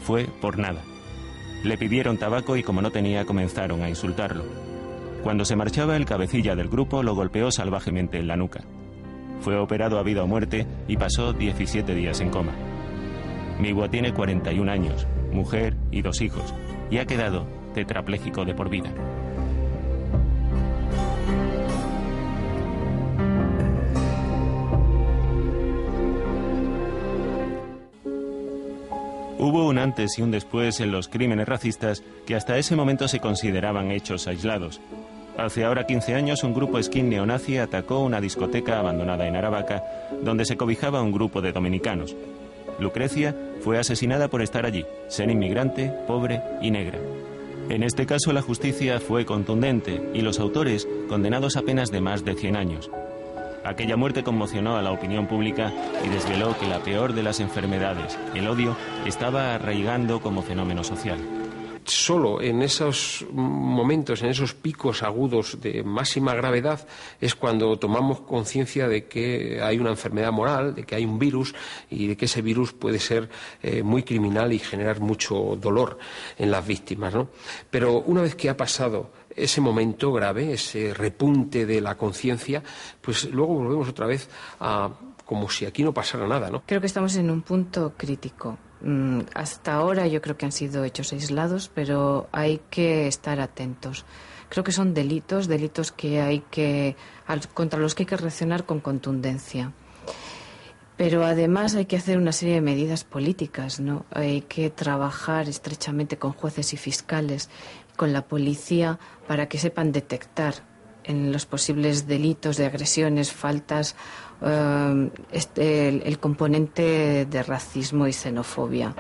fue por nada. Le pidieron tabaco y como no tenía comenzaron a insultarlo. Cuando se marchaba el cabecilla del grupo lo golpeó salvajemente en la nuca. Fue operado a vida o muerte y pasó 17 días en coma. Miwa tiene 41 años, mujer y 2 hijos, y ha quedado tetrapléjico de por vida. Hubo un antes y un después en los crímenes racistas que hasta ese momento se consideraban hechos aislados. Hace ahora 15 años un grupo skin neonazi atacó una discoteca abandonada en Aravaca, donde se cobijaba un grupo de dominicanos. Lucrecia fue asesinada por estar allí, ser inmigrante, pobre y negra. En este caso la justicia fue contundente y los autores condenados a penas de más de 100 años. Aquella muerte conmocionó a la opinión pública y desveló que la peor de las enfermedades, el odio, estaba arraigando como fenómeno social. Solo en esos momentos, en esos picos agudos de máxima gravedad, es cuando tomamos conciencia de que hay una enfermedad moral, de que hay un virus y de que ese virus puede ser muy criminal y generar mucho dolor en las víctimas, ¿no? Pero una vez que ha pasado ese momento grave, ese repunte de la conciencia, pues luego volvemos otra vez a como si aquí no pasara nada, ¿no? Creo que estamos en un punto crítico. Hasta ahora yo creo que han sido hechos aislados, pero hay que estar atentos. Creo que son delitos contra los que hay que reaccionar con contundencia. Pero además hay que hacer una serie de medidas políticas, ¿no? Hay que trabajar estrechamente con jueces y fiscales, con la policía, para que sepan detectar en los posibles delitos de agresiones, faltas, el componente de racismo y xenofobia.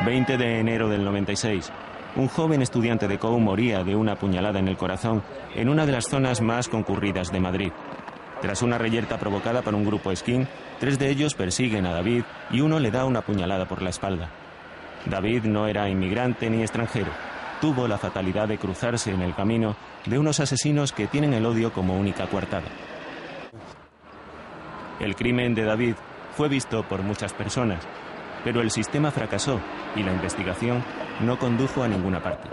20 de enero del 96. Un joven estudiante de COU moría de una puñalada en el corazón en una de las zonas más concurridas de Madrid. Tras una reyerta provocada por un grupo skin, 3 de ellos persiguen a David y uno le da una puñalada por la espalda. David no era inmigrante ni extranjero. Tuvo la fatalidad de cruzarse en el camino de unos asesinos que tienen el odio como única coartada. El crimen de David fue visto por muchas personas, pero el sistema fracasó y la investigación no condujo a ninguna parte.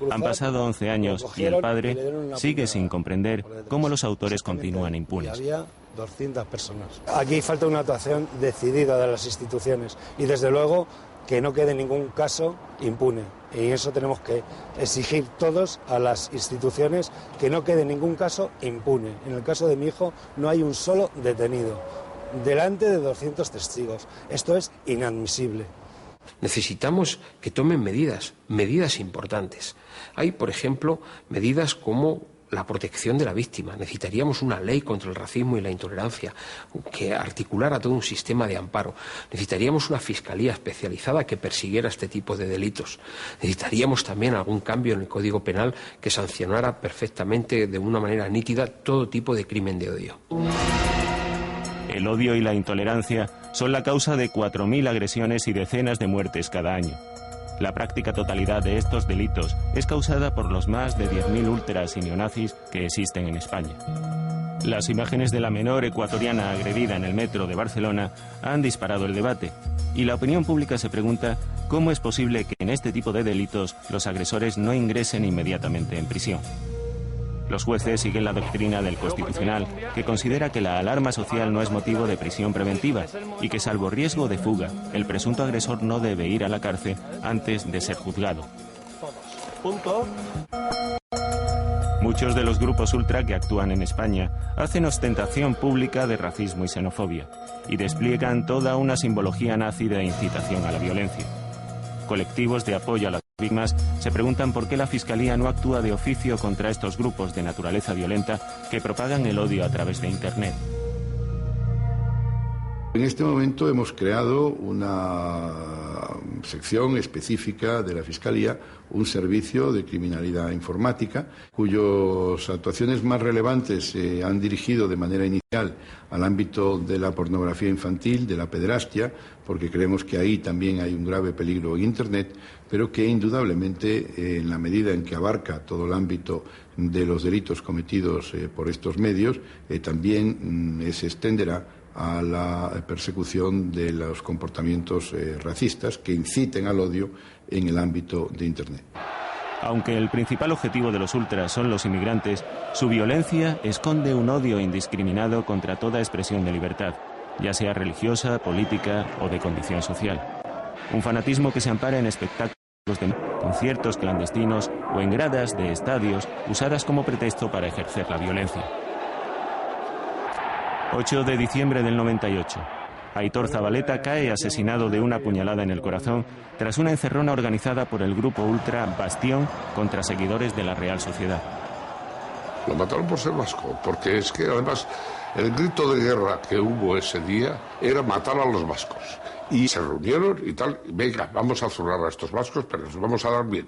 Han pasado 11 años y el padre sigue sin comprender cómo los autores continúan impunes. Había 200 personas. Aquí falta una actuación decidida de las instituciones y desde luego que no quede ningún caso impune. Y eso tenemos que exigir todos a las instituciones, que no quede ningún caso impune. En el caso de mi hijo no hay un solo detenido, delante de 200 testigos. Esto es inadmisible. Necesitamos que tomen medidas importantes. Hay, por ejemplo, medidas como la protección de la víctima. Necesitaríamos una ley contra el racismo y la intolerancia que articulara todo un sistema de amparo. Necesitaríamos una fiscalía especializada que persiguiera este tipo de delitos. Necesitaríamos también algún cambio en el Código Penal que sancionara perfectamente, de una manera nítida, todo tipo de crimen de odio. El odio y la intolerancia son la causa de 4.000 agresiones y decenas de muertes cada año. La práctica totalidad de estos delitos es causada por los más de 10.000 ultras y neonazis que existen en España. Las imágenes de la menor ecuatoriana agredida en el metro de Barcelona han disparado el debate y la opinión pública se pregunta cómo es posible que en este tipo de delitos los agresores no ingresen inmediatamente en prisión. Los jueces siguen la doctrina del Constitucional, que considera que la alarma social no es motivo de prisión preventiva y que, salvo riesgo de fuga, el presunto agresor no debe ir a la cárcel antes de ser juzgado. Muchos de los grupos ultra que actúan en España hacen ostentación pública de racismo y xenofobia y despliegan toda una simbología nazi de incitación a la violencia. Colectivos de apoyo a las víctimas se preguntan por qué la Fiscalía no actúa de oficio contra estos grupos de naturaleza violenta que propagan el odio a través de Internet. En este momento hemos creado una sección específica de la Fiscalía, un servicio de criminalidad informática, cuyas actuaciones más relevantes se han dirigido de manera inicial al ámbito de la pornografía infantil, de la pederastia, porque creemos que ahí también hay un grave peligro en Internet, pero que indudablemente, en la medida en que abarca todo el ámbito de los delitos cometidos por estos medios, también se extenderá a la persecución de los comportamientos racistas que inciten al odio en el ámbito de Internet. Aunque el principal objetivo de los ultras son los inmigrantes, su violencia esconde un odio indiscriminado contra toda expresión de libertad, ya sea religiosa, política o de condición social. Un fanatismo que se ampara en espectáculos de conciertos clandestinos o en gradas de estadios usadas como pretexto para ejercer la violencia. 8 de diciembre del 98. Aitor Zabaleta cae asesinado de una puñalada en el corazón tras una encerrona organizada por el grupo ultra Bastión contra seguidores de la Real Sociedad. Lo mataron por ser vasco, porque es que además el grito de guerra que hubo ese día era matar a los vascos. Y se reunieron y tal, venga, vamos a zurrar a estos vascos, pero nos vamos a dar bien.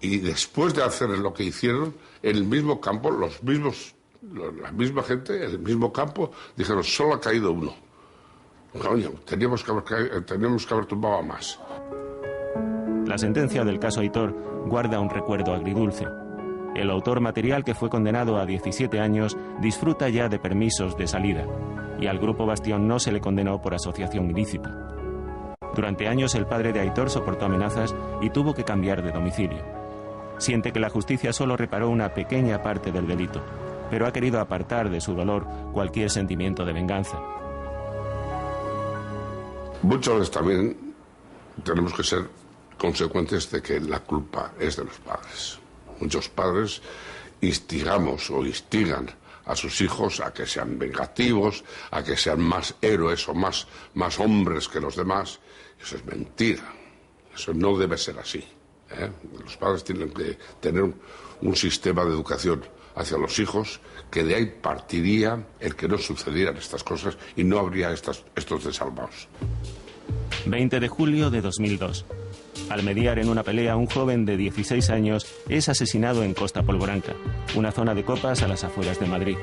Y después de hacer lo que hicieron, en el mismo campo, la misma gente, en el mismo campo, dijeron, solo ha caído uno. Coño, teníamos que haber tumbado a más. La sentencia del caso Aitor guarda un recuerdo agridulce. El autor material, que fue condenado a 17 años, disfruta ya de permisos de salida, y al grupo Bastión no se le condenó por asociación ilícita. Durante años el padre de Aitor soportó amenazas y tuvo que cambiar de domicilio. Siente que la justicia solo reparó una pequeña parte del delito, pero ha querido apartar de su dolor cualquier sentimiento de venganza. Muchas veces también tenemos que ser consecuentes de que la culpa es de los padres. Muchos padres instigamos o instigan a sus hijos a que sean vengativos, a que sean más héroes o más hombres que los demás. Eso es mentira. Eso no debe ser así. Los padres tienen que tener un sistema de educación hacia los hijos que de ahí partiría el que no sucedieran estas cosas y no habría estos desalmados. 20 de julio de 2002. Al mediar en una pelea, un joven de 16 años es asesinado en Costa Polvoranca, una zona de copas a las afueras de Madrid,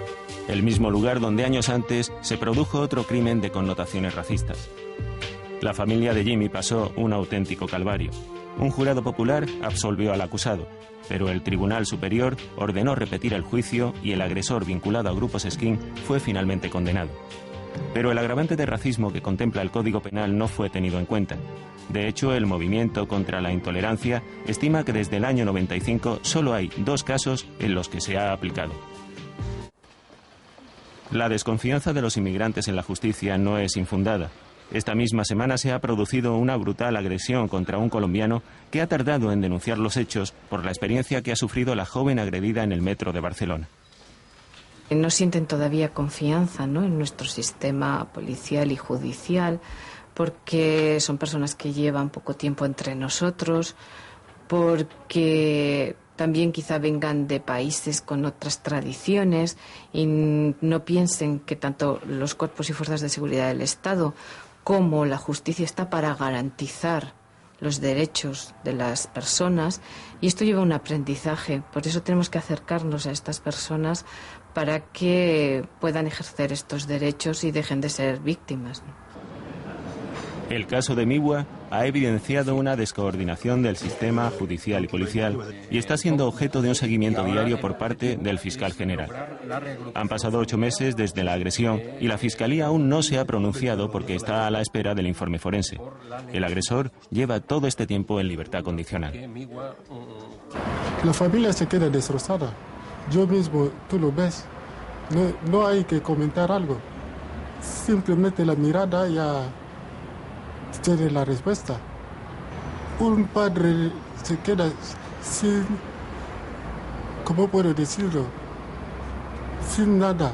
el mismo lugar donde años antes se produjo otro crimen de connotaciones racistas. La familia de Jimmy pasó un auténtico calvario. Un jurado popular absolvió al acusado, pero el Tribunal Superior ordenó repetir el juicio y el agresor vinculado a grupos Skin fue finalmente condenado. Pero el agravante de racismo que contempla el Código Penal no fue tenido en cuenta. De hecho, el Movimiento contra la Intolerancia estima que desde el año 95 solo hay 2 casos en los que se ha aplicado. La desconfianza de los inmigrantes en la justicia no es infundada. Esta misma semana se ha producido una brutal agresión contra un colombiano que ha tardado en denunciar los hechos por la experiencia que ha sufrido la joven agredida en el metro de Barcelona. No sienten todavía confianza, ¿no?, en nuestro sistema policial y judicial, porque son personas que llevan poco tiempo entre nosotros, porque también quizá vengan de países con otras tradiciones y no piensen que tanto los cuerpos y fuerzas de seguridad del Estado como la justicia está para garantizar los derechos de las personas, y esto lleva a un aprendizaje. Por eso tenemos que acercarnos a estas personas para que puedan ejercer estos derechos y dejen de ser víctimas, ¿no? El caso de Miwa ha evidenciado una descoordinación del sistema judicial y policial y está siendo objeto de un seguimiento diario por parte del fiscal general. Han pasado 8 meses desde la agresión y la Fiscalía aún no se ha pronunciado porque está a la espera del informe forense. El agresor lleva todo este tiempo en libertad condicional. La familia se queda destrozada. Yo mismo, tú lo ves. No hay que comentar algo. Simplemente la mirada ya tiene la respuesta. Un padre se queda sin, ¿cómo puedo decirlo?, sin nada.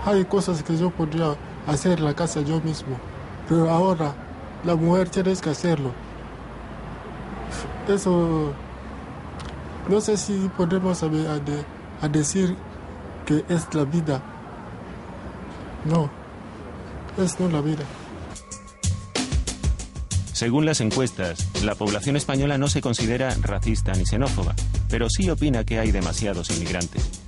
Hay cosas que yo podría hacer en la casa yo mismo, pero ahora la mujer tiene que hacerlo. Eso, no sé si podemos a decir que es la vida. No, es no la vida. Según las encuestas, la población española no se considera racista ni xenófoba, pero sí opina que hay demasiados inmigrantes.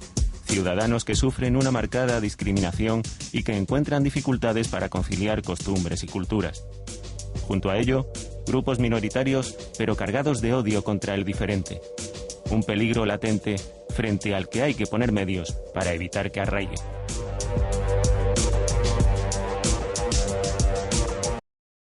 Ciudadanos que sufren una marcada discriminación y que encuentran dificultades para conciliar costumbres y culturas. Junto a ello, grupos minoritarios, pero cargados de odio contra el diferente. Un peligro latente frente al que hay que poner medios para evitar que arraigue.